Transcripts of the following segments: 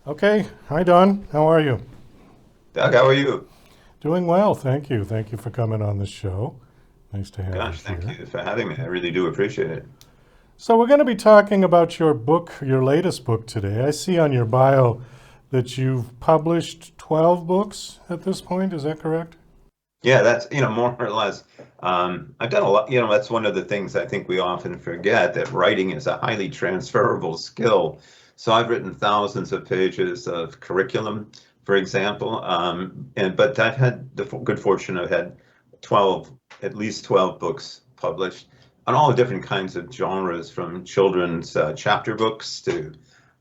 Okay. Hi, Don. How are you? Doug, how are you? Doing well, thank you. Thank you for coming on the show. Nice to have you Gosh, thank here. you for having me. I really do appreciate it. So, we're going to be talking about your book, your latest book today. I see on your bio that you've published 12 books at this point. Is that correct? Yeah, that's, more or less. I've done a lot, that's one of the things I think we often forget that writing is a highly transferable skill. So I've written thousands of pages of curriculum, for example, but I've had the good fortune of had 12, at least 12 books published on all different kinds of genres, from children's chapter books to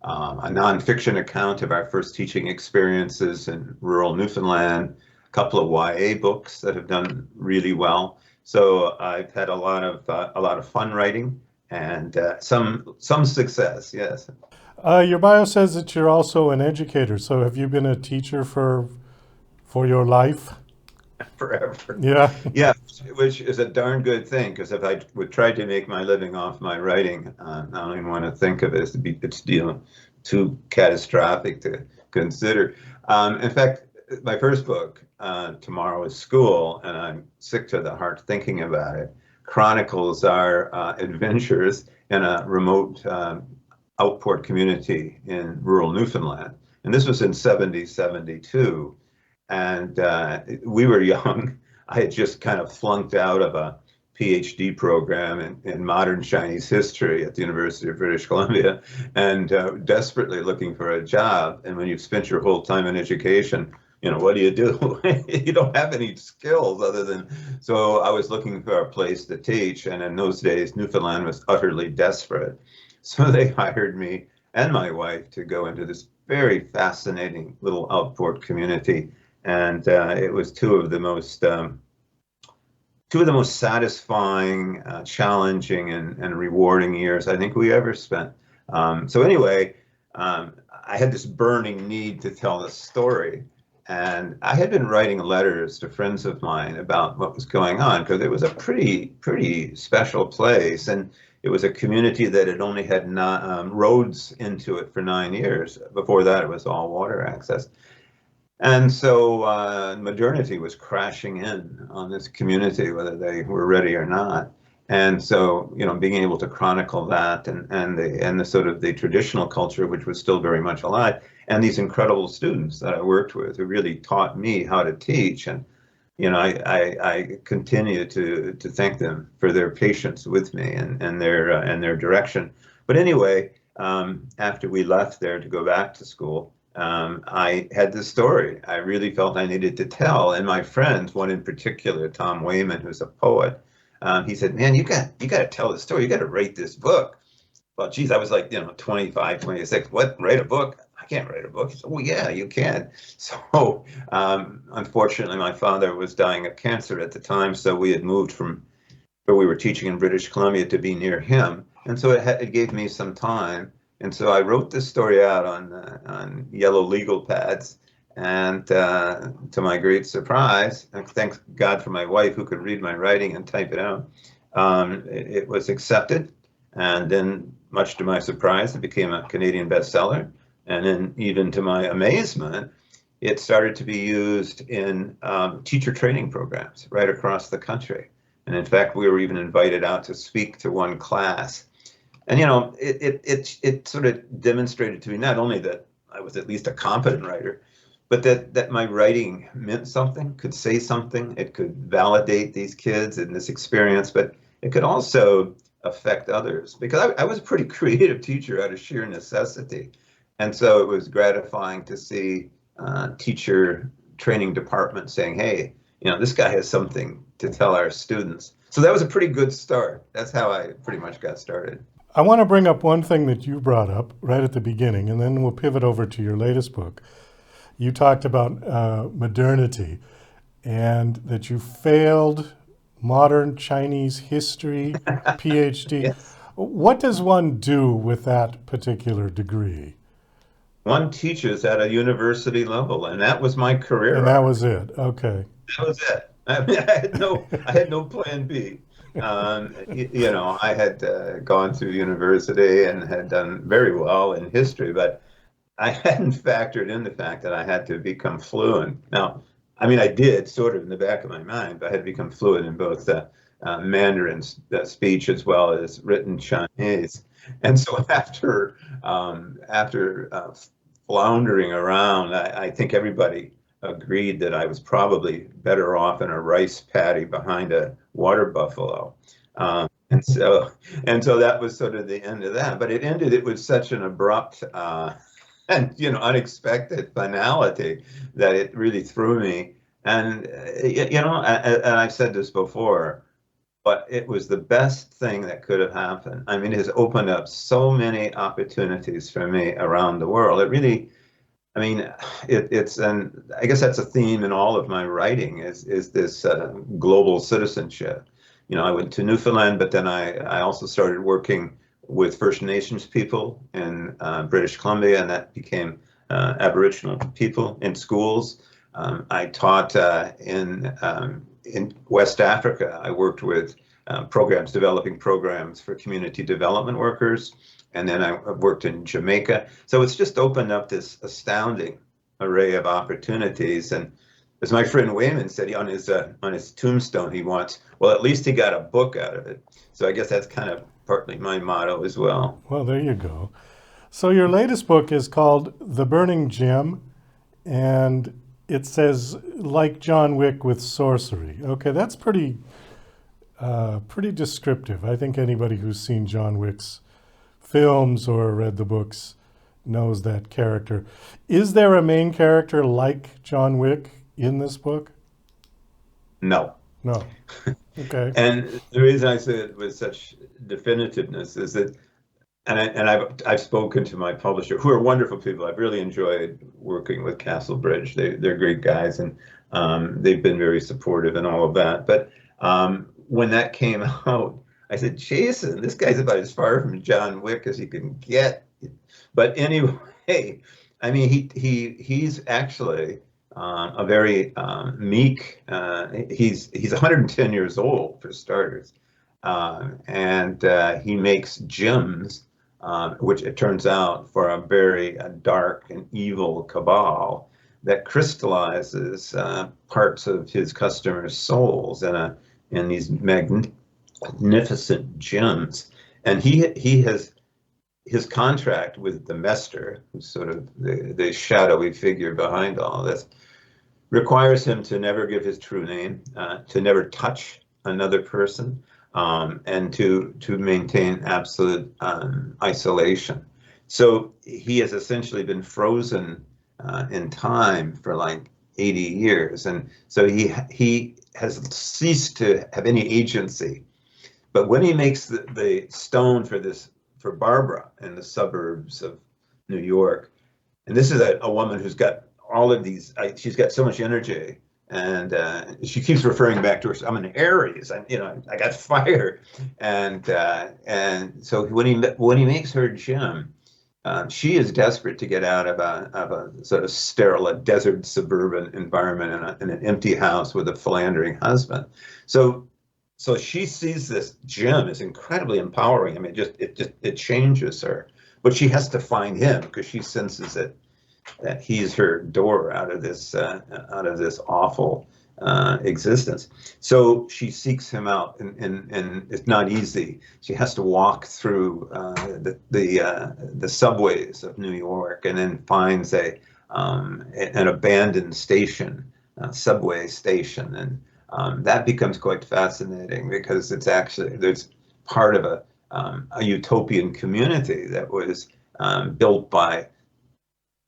a nonfiction account of our first teaching experiences in rural Newfoundland, a couple of YA books that have done really well. So I've had a lot of fun writing and some success. Yes, Your bio says that you're also an educator. So, have you been a teacher for your life? forever. Yeah. Yeah, which is a darn good thing, because if I would try to make my living off my writing, I don't even want to think of it as to be it's too catastrophic to consider. In fact, my first book, Tomorrow is School, and I'm sick to the heart thinking about it, chronicles our adventures in a remote outport community in rural Newfoundland. And this was in 72. And we were young. I had just kind of flunked out of a PhD program in modern Chinese history at the University of British Columbia, and desperately looking for a job. And when you've spent your whole time in education, what do? You don't have any skills other than, so I was looking for a place to teach. And in those days, Newfoundland was utterly desperate. So they hired me and my wife to go into this very fascinating little outport community, and it was two of the most satisfying, challenging, and rewarding years I think we ever spent. So anyway, I had this burning need to tell the story, and I had been writing letters to friends of mine about what was going on, because it was a pretty special place, and it was a community that had only had roads into it for 9 years. Before that, it was all water access. And so modernity was crashing in on this community, whether they were ready or not. And so, being able to chronicle that, and the sort of the traditional culture, which was still very much alive, and these incredible students that I worked with who really taught me how to teach. And I continue to thank them for their patience with me, and their direction. But anyway, after we left there to go back to school, I had this story I really felt I needed to tell. And my friends, one in particular, Tom Wayman, who's a poet, he said, "Man, you got to tell this story. You got to write this book." Well, geez, I was like, 25, 26. What? Write a book? I can't write a book. He said, "Well, yeah, you can." So, unfortunately, my father was dying of cancer at the time, so we had moved from where we were teaching in British Columbia to be near him, and so it gave me some time. And so I wrote this story out on yellow legal pads, and to my great surprise, and thanks God for my wife who could read my writing and type it out, it was accepted. And then, much to my surprise, it became a Canadian bestseller. And then, even to my amazement, it started to be used in teacher training programs right across the country. And in fact, we were even invited out to speak to one class. And it sort of demonstrated to me not only that I was at least a competent writer, but that my writing meant something, could say something. It could validate these kids in this experience, but it could also affect others, because I was a pretty creative teacher out of sheer necessity. And so it was gratifying to see teacher training departments saying, "Hey, this guy has something to tell our students." So that was a pretty good start. That's how I pretty much got started. I want to bring up one thing that you brought up right at the beginning, and then we'll pivot over to your latest book. You talked about modernity and that you failed modern Chinese history PhD. Yes. What does one do with that particular degree? One teaches at a university level, and that was my And career that arc. was it. Okay. That was it. I mean, I had no plan B. I had gone through university and had done very well in history, but I hadn't factored in the fact that I had to become fluent. Now, I mean, I did sort of in the back of my mind, but I had to become fluent in both Mandarin speech as well as written Chinese. And so after floundering around, I think everybody agreed that I was probably better off in a rice paddy behind a water buffalo. And so that was sort of the end of that. But it with such an abrupt and unexpected finality that it really threw me. And and I've said this before, but it was the best thing that could have happened. I mean, it has opened up so many opportunities for me around the world. It really, I mean, it's and I guess that's a theme in all of my writing is this global citizenship. I went to Newfoundland, but then I also started working with First Nations people in British Columbia, and that became Aboriginal people in schools. I taught in West Africa. I worked with developing programs for community development workers, and then I worked in Jamaica. So it's just opened up this astounding array of opportunities. And as my friend Wayman said, on his tombstone, he wants, well, at least he got a book out of it. So I guess that's kind of partly my motto as well. Well, there you go. So your latest book is called The Burning Gem, and it says, like John Wick with sorcery. Okay, that's pretty descriptive. I think anybody who's seen John Wick's films or read the books knows that character. Is there a main character like John Wick in this book? No. No. Okay. And the reason I say it with such definitiveness is that, and I've spoken to my publisher, who are wonderful people. I've really enjoyed working with Castlebridge. They're great guys, and they've been very supportive and all of that. But when that came out, I said, Jason, this guy's about as far from John Wick as he can get. But anyway, I mean, he's actually a very meek. He's 110 years old for starters, and he makes gems, which it turns out for a very dark and evil cabal that crystallizes parts of his customers' souls in these magnificent gems. And he has his contract with the Mester, who's sort of the shadowy figure behind all this, requires him to never give his true name, to never touch another person, and to maintain absolute isolation. So he has essentially been frozen in time for like 80 years, and so he has ceased to have any agency. But when he makes the stone for Barbara in the suburbs of New York, and this is a woman who's got all of these, she's got so much energy, and she keeps referring back to her. I'm an Aries, I got fire, and so when he makes her gem, she is desperate to get out of a sort of sterile, desert suburban environment in an empty house with a philandering husband. So she sees this gem as incredibly empowering. I mean, it changes her, but she has to find him because she senses that he's her door out of this awful existence. So she seeks him out, and it's not easy. She has to walk through the subways of New York, and then finds an abandoned station, subway station, and that becomes quite fascinating because there's part of a utopian community that was built by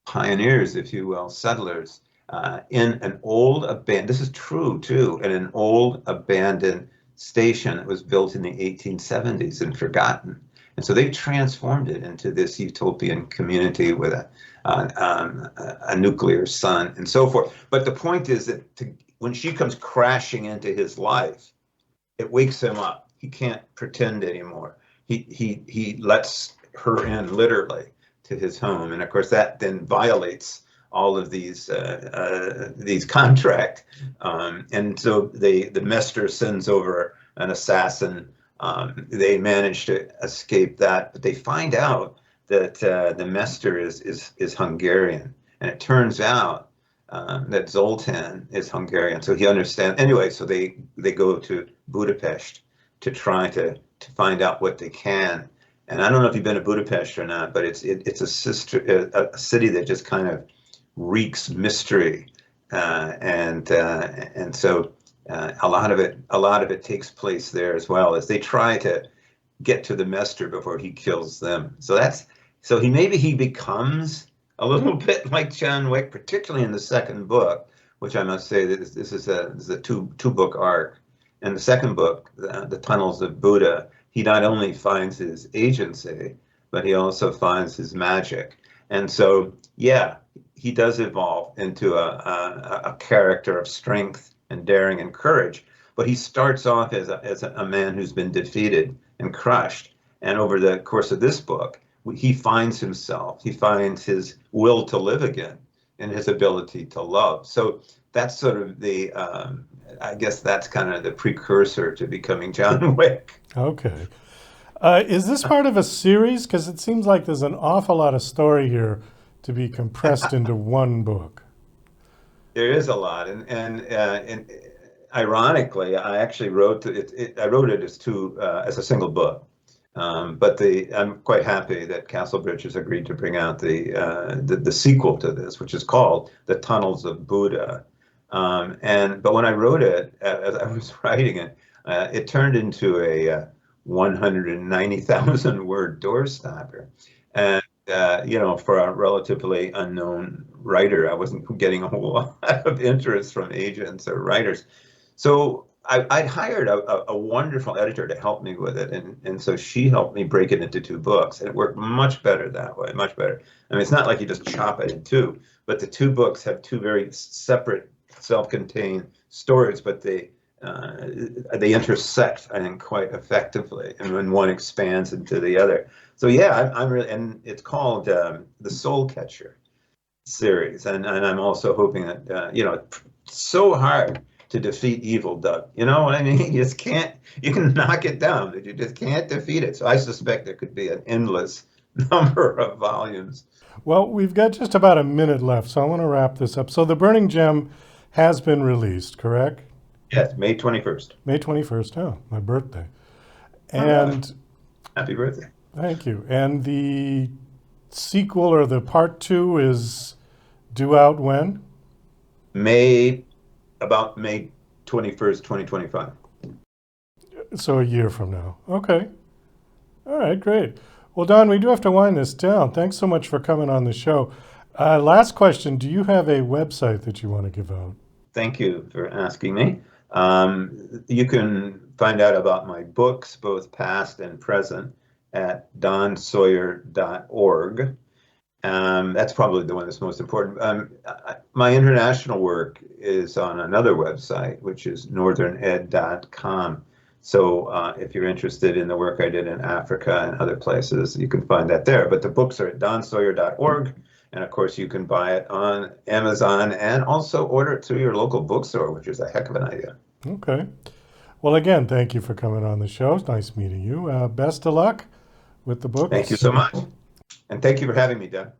pioneers, if you will, settlers, in an old abandoned, this is true too, in an old abandoned station that was built in the 1870s and forgotten. And so they transformed it into this utopian community with a nuclear sun and so forth. But the point is that when she comes crashing into his life, it wakes him up. He can't pretend anymore. He lets her in literally to his home, and of course that then violates all of these contract, and so the Mester sends over an assassin. They manage to escape that, but they find out that the master is Hungarian, and it turns out that Zoltan is Hungarian, so he understands. Anyway, so they go to Budapest to try to find out what they can. And I don't know if you've been to Budapest or not, but it's a city that just kind of reeks mystery, and so a lot of it takes place there as well, as they try to get to the master before he kills them. So he becomes a little bit like John Wick, particularly in the second book, which I must say that this is a two book arc. In the second book, the Tunnels of Buddha, he not only finds his agency, but he also finds his magic. And so, yeah, he does evolve into a character of strength and daring and courage. But he starts off as a man who's been defeated and crushed. And over the course of this book, he finds himself. He finds his will to live again and his ability to love. So that's sort of I guess that's kind of the precursor to becoming John Wick. Okay. Is this part of a series? Because it seems like there's an awful lot of story here to be compressed into one book. There is a lot, and ironically, I actually wrote it. I wrote it as a single book, but I'm quite happy that Castlebridge has agreed to bring out the sequel to this, which is called The Tunnels of Buddha. But when I wrote it, as I was writing it, it turned into a 190,000 word doorstopper, and for a relatively unknown writer, I wasn't getting a whole lot of interest from agents or writers. So I'd hired a wonderful editor to help me with it, and so she helped me break it into two books, and it worked much better that way, much better. I mean, it's not like you just chop it in two, but the two books have two very separate, self-contained stories, but they intersect, I think, quite effectively, and when one expands into the other. So yeah, I'm really, and it's called the Soul Catcher series, and I'm also hoping that it's so hard to defeat evil, Doug. You know what I mean? You just can't. You can knock it down, but you just can't defeat it. So I suspect there could be an endless number of volumes. Well, we've got just about a minute left, so I want to wrap this up. So The Burning Gem has been released, correct? Yes, May 21st. May 21st, oh, my birthday. And happy birthday. Thank you. And the sequel, or the part 2, is due out when? About May 21st, 2025. So a year from now. Okay. All right, great. Well, Don, we do have to wind this down. Thanks so much for coming on the show. Last question, do you have a website that you want to give out? Thank you for asking me. You can find out about my books, both past and present, at donsawyer.org. That's probably the one that's most important. My international work is on another website, which is northerned.com. So if you're interested in the work I did in Africa and other places, you can find that there. But the books are at donsawyer.org. And of course, you can buy it on Amazon and also order it through your local bookstore, which is a heck of an idea. Okay. Well, again, thank you for coming on the show. It's nice meeting you. Best of luck with the books. Thank you so much. And thank you for having me, Doug.